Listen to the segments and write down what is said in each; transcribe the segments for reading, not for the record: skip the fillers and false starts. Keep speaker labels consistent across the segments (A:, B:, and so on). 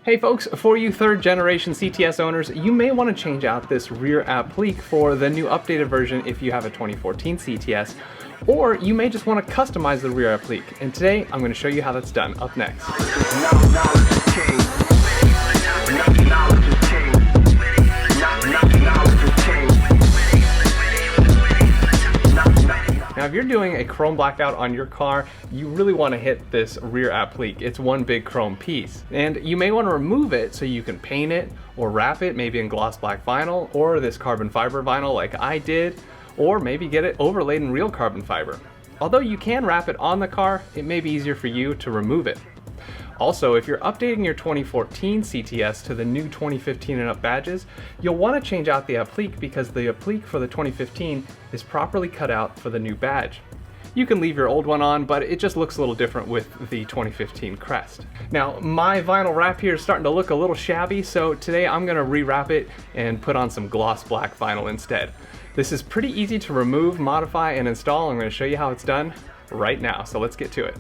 A: Hey folks, for you third generation CTS owners, you may want to change out this rear applique for the new updated version if you have a 2014 CTS, or you may just want to customize the rear applique. And today I'm going to show you how that's done up next. Now if you're doing a chrome blackout on your car, you really want to hit this rear applique. It's one big chrome piece. And you may want to remove it so you can paint it or wrap it maybe in gloss black vinyl or this carbon fiber vinyl like I did, or maybe get it overlaid in real carbon fiber. Although you can wrap it on the car, it may be easier for you to remove it. Also, if you're updating your 2014 CTS to the new 2015 and up badges, you'll want to change out the applique because the applique for the 2015 is properly cut out for the new badge. You can leave your old one on, but it just looks a little different with the 2015 crest. Now, my vinyl wrap here is starting to look a little shabby, so today I'm going to re-wrap it and put on some gloss black vinyl instead. This is pretty easy to remove, modify, and install. I'm going to show you how it's done right now, so let's get to it.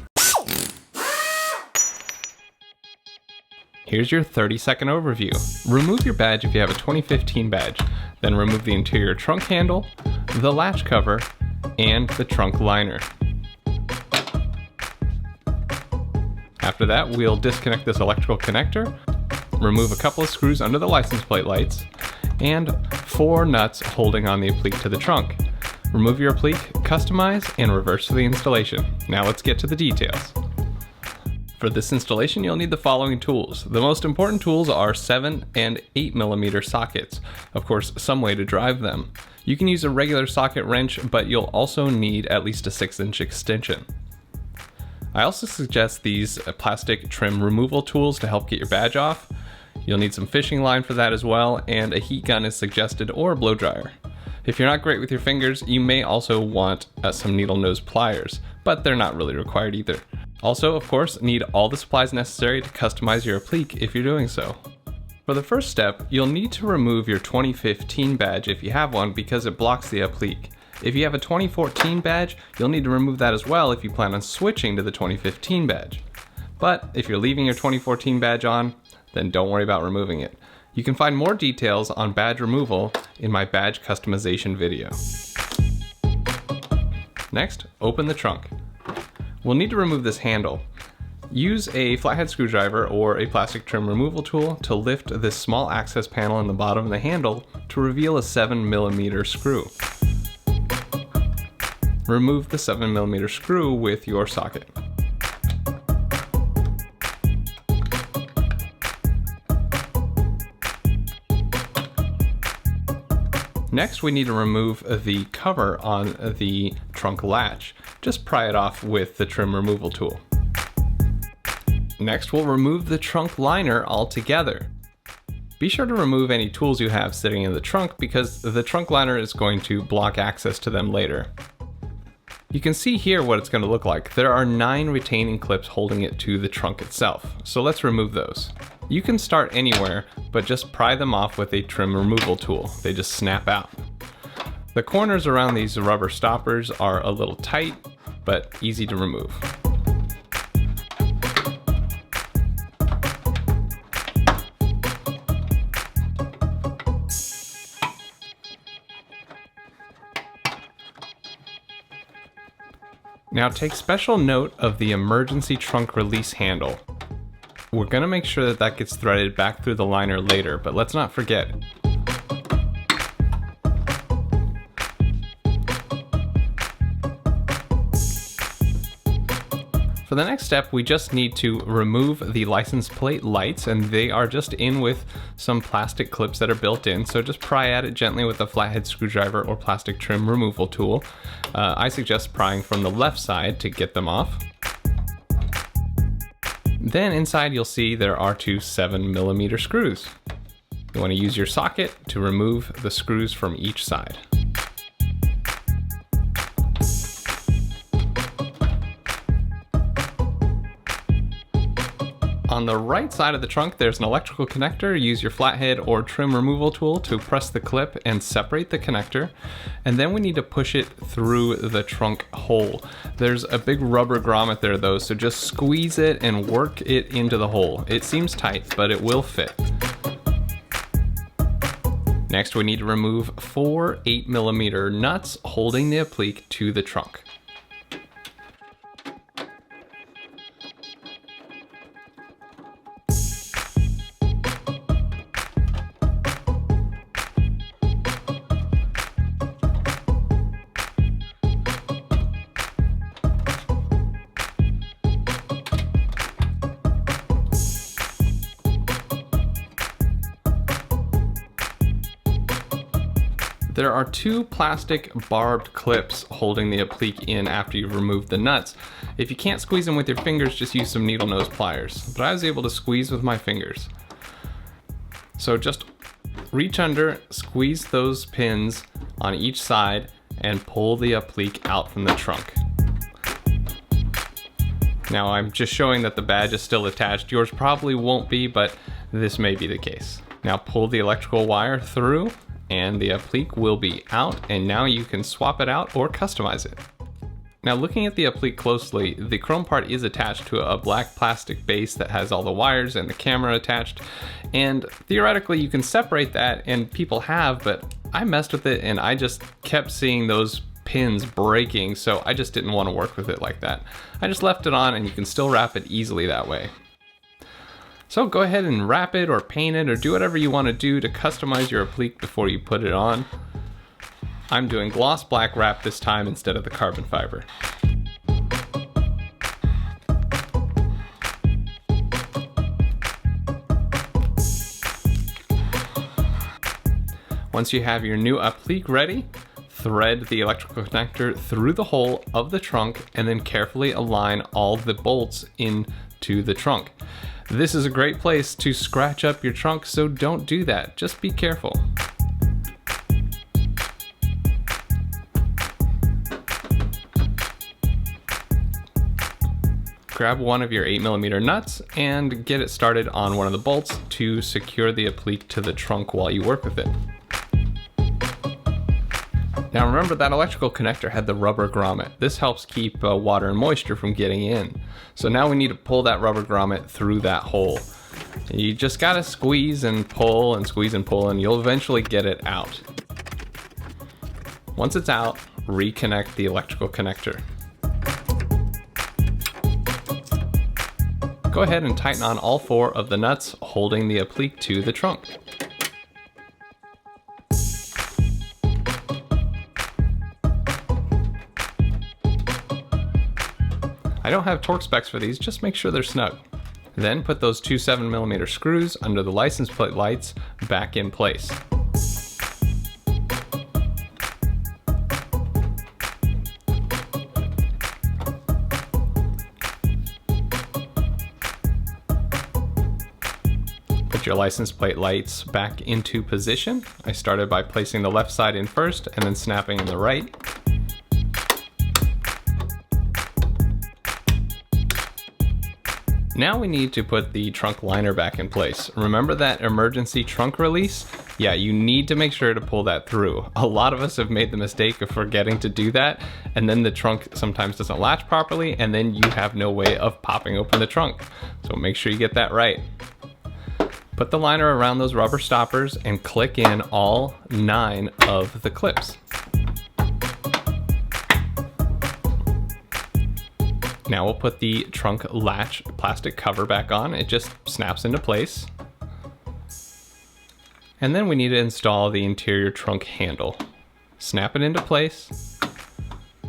A: Here's your 30-second overview. Remove your badge if you have a 2015 badge, then remove the interior trunk handle, the latch cover, and the trunk liner. After that, we'll disconnect this electrical connector, remove a couple of screws under the license plate lights, and 4 nuts holding on the applique to the trunk. Remove your applique, customize, and reverse the installation. Now let's get to the details. For this installation, you'll need the following tools. The most important tools are 7 and 8mm sockets. Of course, some way to drive them. You can use a regular socket wrench, but you'll also need at least a 6-inch extension. I also suggest these plastic trim removal tools to help get your badge off. You'll need some fishing line for that as well, and a heat gun is suggested or a blow dryer. If you're not great with your fingers, you may also want some needle nose pliers, but they're not really required either. Also, of course, need all the supplies necessary to customize your applique if you're doing so. For the first step, you'll need to remove your 2015 badge if you have one because it blocks the applique. If you have a 2014 badge, you'll need to remove that as well if you plan on switching to the 2015 badge. But if you're leaving your 2014 badge on, then don't worry about removing it. You can find more details on badge removal in my badge customization video. Next, open the trunk. We'll need to remove this handle. Use a flathead screwdriver or a plastic trim removal tool to lift this small access panel in the bottom of the handle to reveal a 7mm screw. Remove the 7mm screw with your socket. Next, we need to remove the cover on the trunk latch. Just pry it off with the trim removal tool. Next, we'll remove the trunk liner altogether. Be sure to remove any tools you have sitting in the trunk because the trunk liner is going to block access to them later. You can see here what it's going to look like. There are 9 retaining clips holding it to the trunk itself, so let's remove those. You can start anywhere, but just pry them off with a trim removal tool. They just snap out. The corners around these rubber stoppers are a little tight, but easy to remove. Now take special note of the emergency trunk release handle. We're going to make sure that that gets threaded back through the liner later, but let's not forget. For the next step, we just need to remove the license plate lights, and they are just in with some plastic clips that are built in, so just pry at it gently with a flathead screwdriver or plastic trim removal tool. I suggest prying from the left side to get them off. Then inside you'll see there are 2 7mm screws. You want to use your socket to remove the screws from each side. On the right side of the trunk, there's an electrical connector. Use your flathead or trim removal tool to press the clip and separate the connector. And then we need to push it through the trunk hole. There's a big rubber grommet there though, so just squeeze it and work it into the hole. It seems tight, but it will fit. Next, we need to remove 4 8mm nuts holding the applique to the trunk. There are 2 plastic barbed clips holding the applique in after you've removed the nuts. If you can't squeeze them with your fingers, just use some needle nose pliers. But I was able to squeeze with my fingers. So just reach under, squeeze those pins on each side, and pull the applique out from the trunk. Now I'm just showing that the badge is still attached. Yours probably won't be, but this may be the case. Now pull the electrical wire through, and the applique will be out, and now you can swap it out or customize it. Now looking at the applique closely, the chrome part is attached to a black plastic base that has all the wires and the camera attached, and theoretically you can separate that, and people have, but I messed with it and I just kept seeing those pins breaking, so I just didn't want to work with it like that. I just left it on, and you can still wrap it easily that way. So go ahead and wrap it or paint it or do whatever you want to do to customize your applique before you put it on. I'm doing gloss black wrap this time instead of the carbon fiber. Once you have your new applique ready, thread the electrical connector through the hole of the trunk and then carefully align all the bolts into the trunk. This is a great place to scratch up your trunk, so don't do that. Just be careful. Grab one of your 8mm nuts and get it started on one of the bolts to secure the applique to the trunk while you work with it. Now remember that electrical connector had the rubber grommet. This helps keep water and moisture from getting in. So now we need to pull that rubber grommet through that hole. You just gotta squeeze and pull and squeeze and pull, and you'll eventually get it out. Once it's out, reconnect the electrical connector. Go ahead and tighten on all 4 of the nuts holding the applique to the trunk. I don't have torque specs for these, just make sure they're snug. Then put those 2 7mm screws under the license plate lights back in place. Put your license plate lights back into position. I started by placing the left side in first and then snapping in the right. Now we need to put the trunk liner back in place. Remember that emergency trunk release? Yeah, you need to make sure to pull that through. A lot of us have made the mistake of forgetting to do that, and then the trunk sometimes doesn't latch properly, and then you have no way of popping open the trunk. So make sure you get that right. Put the liner around those rubber stoppers and click in all 9 of the clips. Now we'll put the trunk latch plastic cover back on. It just snaps into place. And then we need to install the interior trunk handle. Snap it into place.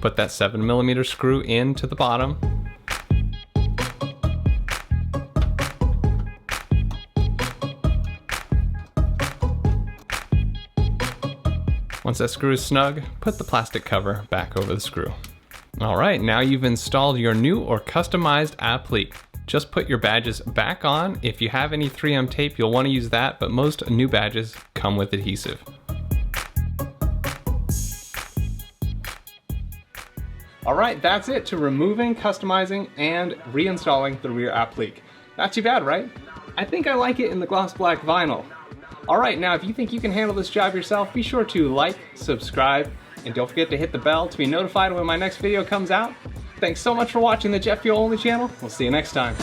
A: Put that 7mm screw into the bottom. Once that screw is snug, put the plastic cover back over the screw. Alright, now you've installed your new or customized applique. Just put your badges back on. If you have any 3M tape, you'll want to use that, but most new badges come with adhesive. Alright, that's it to removing, customizing, and reinstalling the rear applique. Not too bad, right? I think I like it in the gloss black vinyl. Alright, now if you think you can handle this job yourself, be sure to like, subscribe, and don't forget to hit the bell to be notified when my next video comes out. Thanks so much for watching the Jet Fuel Only channel. We'll see you next time.